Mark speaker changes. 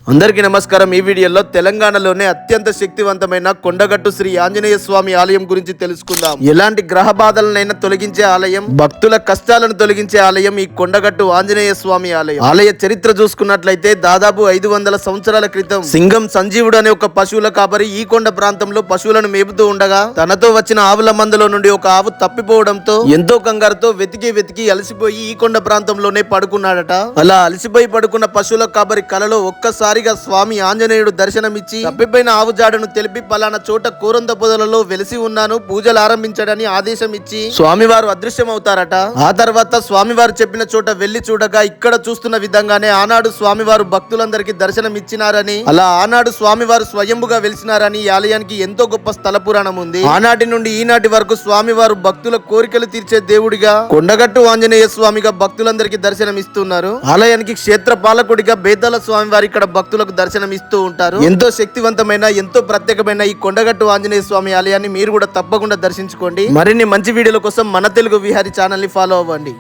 Speaker 1: అందరికీ నమస్కారం. ఈ వీడియోలో తెలంగాణలోనే అత్యంత శక్తివంతమైన కొండగట్టు శ్రీ ఆంజనేయ స్వామి ఆలయం గురించి తెలుసుకుందాం. ఎలాంటి గ్రహ బాధలనైనా తొలగించే ఆలయం, భక్తుల కష్టాలను తొలగించే ఆలయం ఈ కొండగట్టు ఆంజనేయ స్వామి ఆలయం. ఆలయ చరిత్ర చూసుకున్నట్లయితే దాదాపు 500 సంవత్సరాల క్రితం సింగం సంజీవుడు అనే ఒక పశువుల కాపరి ఈ కొండ ప్రాంతంలో పశువులను మేపుతూ ఉండగా తనతో వచ్చిన ఆవుల మందలో నుండి ఒక ఆవు తప్పిపోవడంతో ఎంతో కంగారుతో వెతికి అలసిపోయి ఈ కొండ ప్రాంతంలోనే పడుకున్నాడట. అలా అలసిపోయి పడుకున్న పశువుల కాపరి కలలో ఒక్కసారిగా స్వామి ఆంజనేయుడు దర్శనమిచ్చి తప్పిపోయిన ఆవు జాడను తెలిపి పలానా చోట కోరంద పొదలలో వెలిసి ఉన్నాను, పూజలు ఆరంభించడని ఆదేశం ఇచ్చి స్వామివారు అదృశ్యమవుతారట. ఆ తర్వాత స్వామివారు చెప్పిన చోట వెళ్లి చూడగా ఇక్కడ చూస్తున్న విధంగానే ఆనాడు స్వామివారు భక్తులందరికీ దర్శనం ఇచ్చినారని, అలా ఆనాడు స్వామివారు స్వయంభుగా వెలిసినారని ఈ ఆలయానికి ఎంతో గొప్ప స్థల పురాణం ఉంది. ఆనాటి నుండి ఈనాటి వరకు స్వామివారు భక్తుల కోరికలు తీర్చే దేవుడిగా, కొండగట్టు ఆంజనేయ స్వామిగా భక్తులందరికీ దర్శనం ఇస్తున్నారు. ఆలయానికి క్షేత్ర పాలకుడిగా బేతాల స్వామివారు ఇక్కడ భక్తులకు దర్శనం ఇస్తూ ఉంటారు. ఎంతో శక్తివంతమైన, ఎంతో ప్రత్యేకమైన ఈ కొండగట్టు ఆంజనేయ స్వామి ఆలయాన్ని మీరు కూడా తప్పకుండా దర్శించుకోండి. మరిన్ని మంచి వీడియోల కోసం మన తెలుగు విహారీ ఛానల్ ని ఫాలో అవ్వండి.